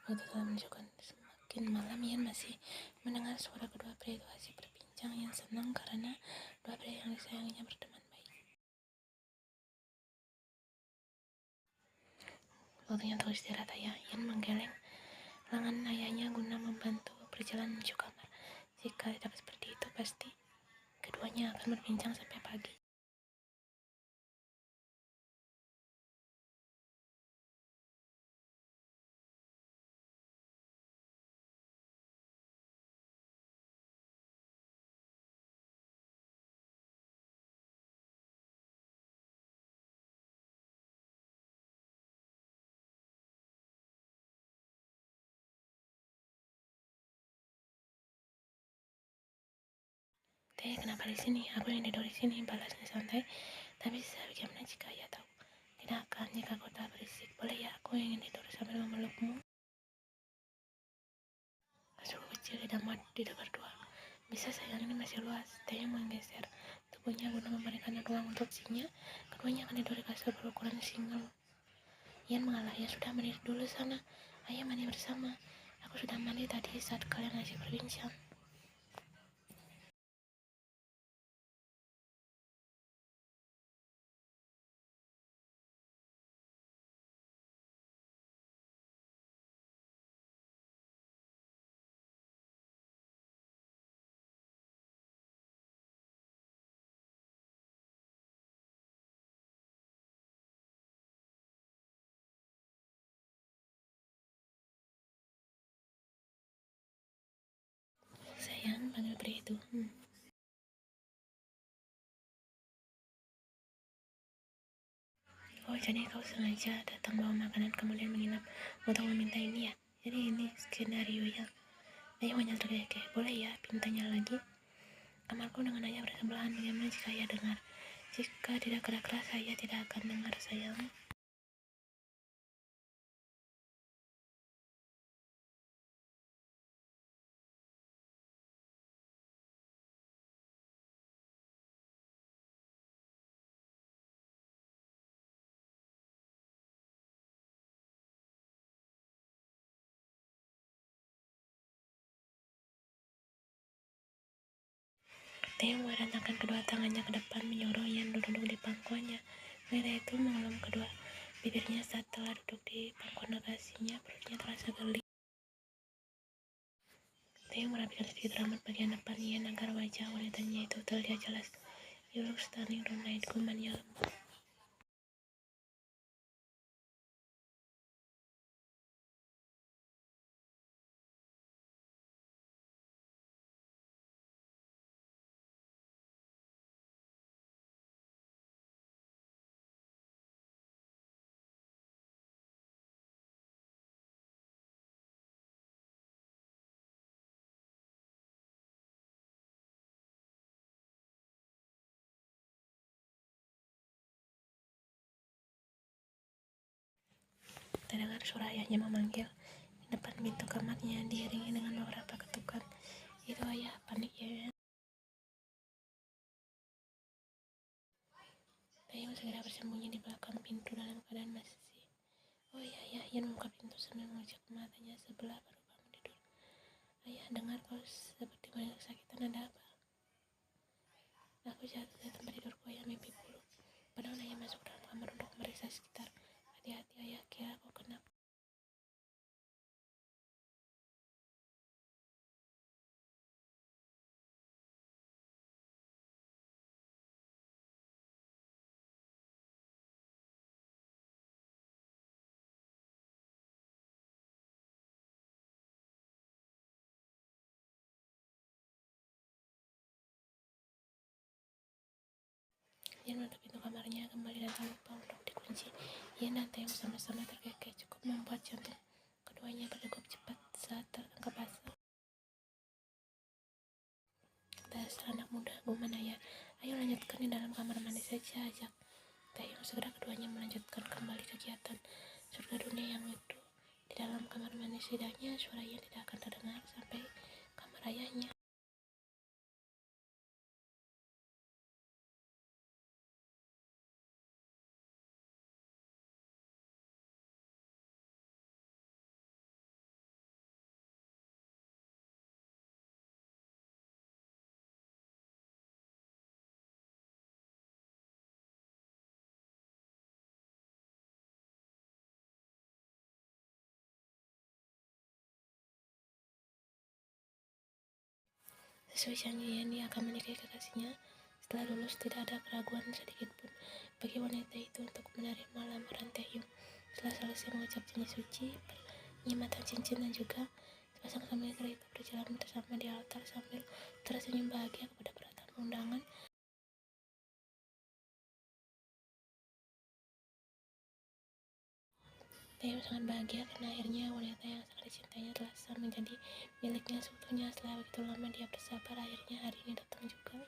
Waktu telah menunjukkan semakin malam, Ian masih mendengar suara kedua pria itu asik berbincang. Ian senang karena dua pria yang disayanginya berteman baik. Waktunya untuk istirahat, ayah. Ian menggeleng lengan ayahnya guna membantu berjalan menuju kamar. Jika tidak seperti itu, pasti keduanya akan berbincang sampai pagi. Teh, kenapa di sini? Aku ingin tidur di sini, balasnya santai. Tapi bagaimana jika ayah tahu? Tidak akan, jika kau tak berisik. Boleh ya, aku ingin tidur sambil memelukmu. Kasur kecil tidak muat tidur berdua. Bisa, sayang, ini masih luas. Teh menggeser tubuhnya guna memberikan ruang untuk sinya. Keduanya akan tidur di kasur berukuran single. Ian mengalah, ya sudah, mandi dulu sana. Ayah mandi bersama. Aku sudah mandi tadi saat kalian asik berbincang. Sayang, panggil pria itu. Oh, jadi kau sengaja datang bawa makanan kemudian menginap untuk meminta ini ya? Jadi ini skenario yang ayah hanya terkekeh. Boleh ya, pintanya lagi? Kamarku dengan ayah bersebelahan. Bagaimana jika ayah dengar? Jika tidak keras-keras, saya tidak akan dengar, sayang. Teh merentangkan kedua tangannya ke depan, menyuruh Ian duduk di pangkuannya. Wanita itu mengelum kedua bibirnya saat telah duduk di pangku negasinya. Perutnya terasa geli. Teh merapikan sedikit rambut bagian depan Ian agar wajah wanitanya itu terlihat jelas. You look stunning tonight, gumannya lembut. Terdengar suara ayahnya memanggil di depan pintu kamarnya, diiringi dengan beberapa ketukan. Itu ayah, panik ya. Taeyong segera bersembunyi di belakang pintu dalam keadaan masih. Oh iya, ayah. Ian membuka pintu sambil mengecek matanya sebelah baru bangun tidur. Ayah, dengar kau seperti banyak kesakitan. Ada apa? Aku jatuh dari tempat tidurku, ayah, mimpi buruk. Padahal ayah masuk dalam kamar untuk memeriksa sekitar. Hati-hati, ayah, kira kau kenapa? Ian menutup pintu kamarnya kembali dan tak lupa untuk dikunci. Ian dan Taeyong sama-sama terkekeh, cukup membuat jantung keduanya berdegup cepat saat tertangkap basah. Dasar anak muda, guman ayah. Ayo lanjutkan di dalam kamar mandi saja, ajak Taeyong. Segera keduanya melanjutkan kembali kegiatan surga dunia yang itu. Di dalam kamar mandi setidaknya suara Ian tidak akan terdengar sampai kamar ayahnya. Sesuai janjian, dia akan menikahi kekasihnya. Setelah lulus, tidak ada keraguan sedikit pun bagi wanita itu untuk menerima lamaran Taehyung. Setelah selesai mengucap janji suci, penyematan cincin dan juga sepasang suami istri itu berjalan bersama di altar sambil tersenyum bahagia kepada para tamu undangan. Taehyung sangat bahagia karena akhirnya wanita yang sangat dicintainya telah menjadi miliknya seutuhnya. Setelah begitu lama dia bersabar, akhirnya hari ini datang juga.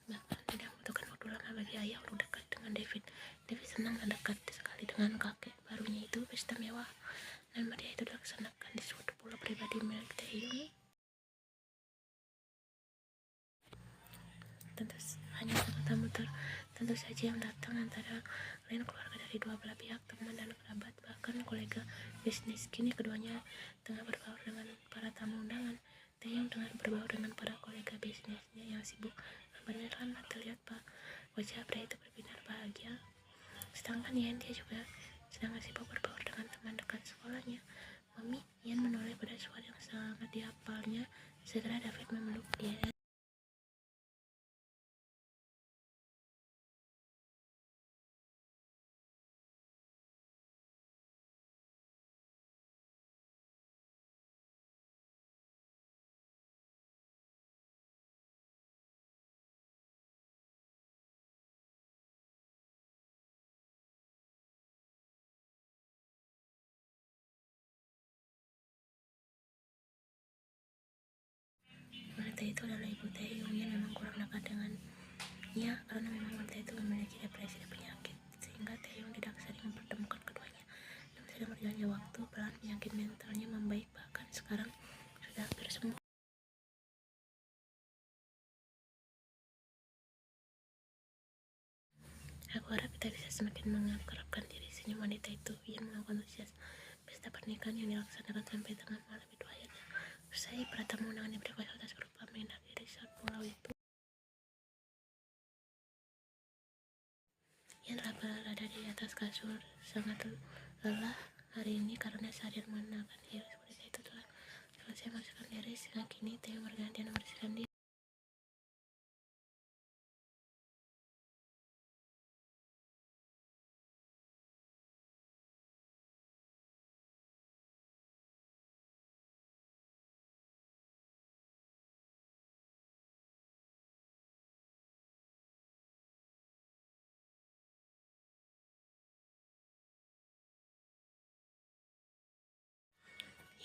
Bahkan tidak membutuhkan waktu lama bagi ayah untuk dekat dengan David. David senang dan dekat sekali dengan kakek barunya itu. Pesta mewah dan meriah itu dilaksanakan di suatu pulau pribadi milik Taehyung. Hanya satu tamu tentu saja yang datang, antara lain keluarga dari dua belah pihak, teman dan kerabat, bahkan kolega bisnis. Kini keduanya tengah berbaur dengan para tamu undangan. Taehyung tengah berbaur dengan para kolega bisnisnya yang sibuk. Beneran terlihat wajah pria itu berbinar bahagia. Sedangkan Yan, dia juga sedang sibuk berbaur dengan teman dekat sekolahnya. Mami, Yan menoleh pada suara yang sangat dihafalnya. Segera David memeluk dia. Wanita itu adalah ibu Taehyung. Yan memang kurang dekat dengannya karena memang wanita itu memiliki depresi dan penyakit, sehingga Taehyung tidak sering mempertemukan keduanya. Namun sedang berjalannya waktu, pelan penyakit mentalnya membaik, bahkan sekarang sudah hampir sembuh. Aku harap kita bisa semakin mengakrabkan diri, senyum wanita itu. Yan melakukan antusias. Pesta pernikahan yang dilaksanakan sampai tengah malam itu akhirnya usai. Para tamu undangan diberi fasilitas berupa menginap di resort pulau itu. Yan telah berada di atas kasur sangat lelah hari ini karena seharian menenangkan diri. Wanita itu telah selesai membersihkan diri, sehingga kini Taehyung bergantian membersihkan diri.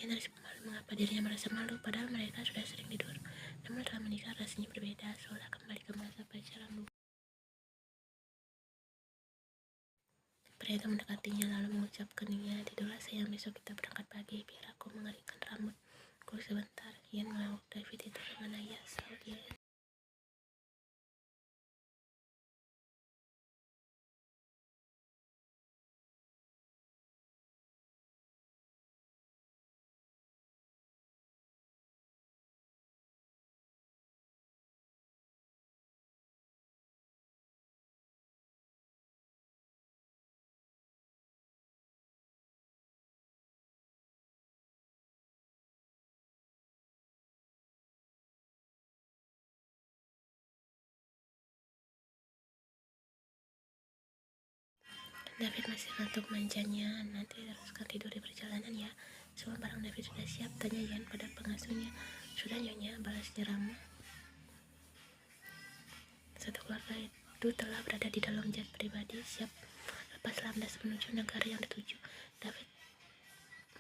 Yan harus malu mengapa dirinya merasa malu, padahal mereka sudah sering tidur. Namun setelah menikah rasanya berbeda, seolah kembali ke masa pacaran dulu. Pria itu mendekatinya lalu mengucapkannya, tidurlah sayang, besok kita berangkat pagi, biar aku mengeringkan rambutku sebentar. Yan melawak David itu dengan ayah, saut Yan. David masih ngantuk manjanya. Nanti teruskan tidur di perjalanan ya. Semua barang David sudah siap, tanya Yan pada pengasuhnya. Sudah nyonya, balasnya ramah. Satu keluarga itu telah berada di dalam jet pribadi, siap lepas landas menuju negara yang dituju. David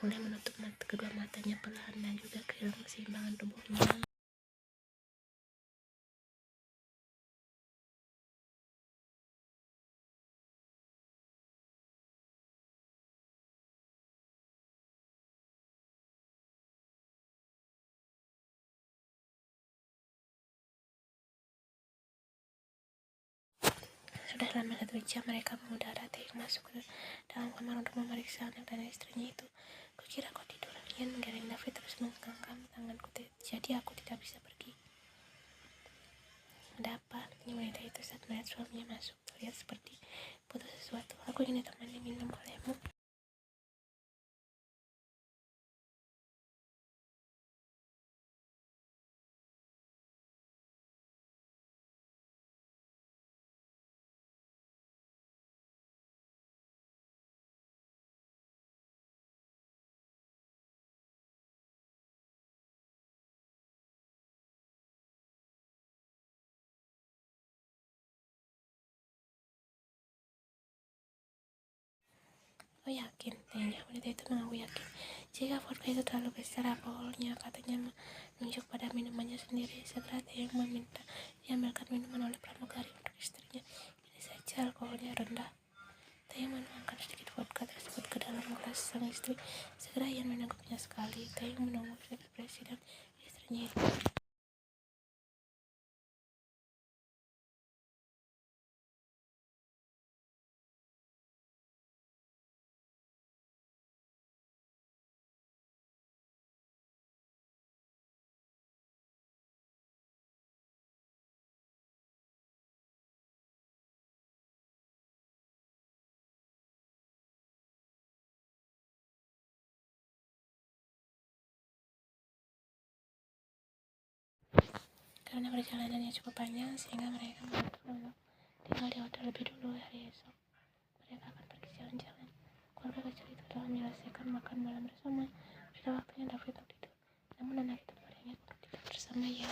mulai menutup kedua matanya perlahan dan juga kehilangan keseimbangan tubuhnya. Sudah selama 1 jam mereka mengudara. Taeyong masuk ke dalam kamar untuk memeriksa anak dan istrinya itu. Kukira kau tidur. Ian menggeleng. David terus menggenggam tanganku. Jadi aku tidak bisa pergi. Ada apa? Tanya wanita itu saat melihat suaminya masuk. Terlihat seperti butuh sesuatu. Aku ingin ditemani minum olehmu. Oh yakin? Tanya. Wanita itu mengaku yakin. Jika vodka itu terlalu besar alkoholnya, katanya menunjuk pada minumannya sendiri. Segera Taeyong meminta diambilkan minuman oleh pramugari untuk istrinya. Ini saja alkoholnya rendah. Taeyong menuangkan sedikit vodka tersebut ke dalam gelas sang istri. Segera Ian meneguknya sekali. Taeyong menunggu ekspresi dan istrinya itu. Karena perjalanannya cukup panjang, sehingga mereka memutuskan untuk tinggal di hotel lebih dulu. Hari esok mereka akan pergi jalan-jalan. Keluarga kecil itu telah menyelesaikan makan malam bersama. Sudah waktunya David untuk tidur. Namun anak itu beringat untuk tidur bersama ya.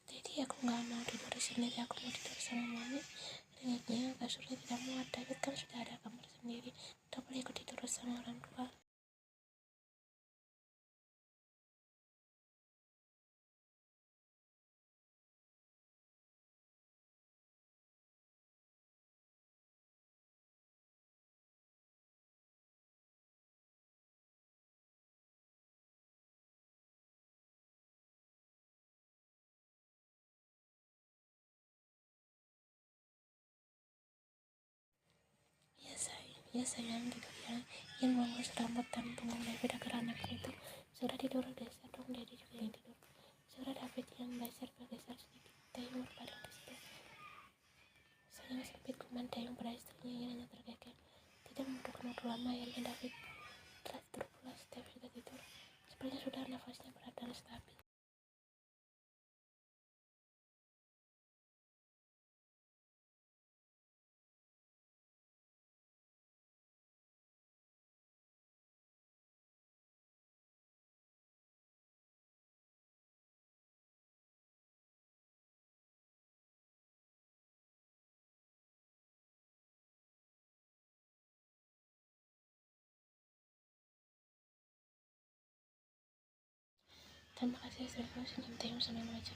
Jadi aku nggak mau tidur di sini. Aku mau tidur sama mami. Ringitnya kasurnya tidak muat. David kan sudah ada kamar sendiri. Tak boleh ikut tidur bersama orang tua. Ya sayang, gitu ya. Ian mengelus rambut dan punggung David agar anaknya itu segera tidur. Geser dong, Daddy juga yang tidur. Segera David yang bergeser sedikit. Taeyong berbaring di sebelah. Sayang sempit kuman Taeyong pada istrinya. Ian hanya terkekeh. Tidak membutuhkan waktu lama. Akhirnya David telah tidur pulas. David juga tidur. Sepertinya sudah nafasnya berat dan stabil. Terima kasih istriku, senyum Taeyong sambil mengajak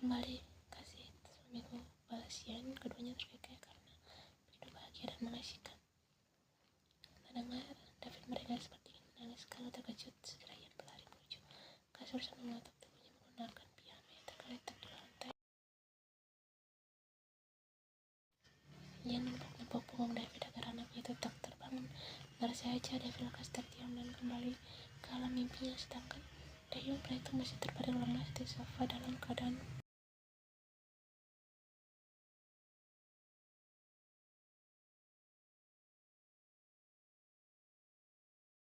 kembali. Kasih suamiku, balas Ian. Keduanya terkekeh karena begitu bahagia dan mengasihkan. Mendengar David merengek seperti menangis. Kalau terkejut, segera Ian berlari menuju kasur sambil menutup tubuhnya menggunakan piyama yang tergeletak di lantai. Ian menepuk punggung David agar anaknya itu tak terbangun. Dengar saja David lekas terdiam dan kembali ke alam mimpinya, sedangkan Taeyong pada itu masih terbaring lemas di sofa dalam keadaan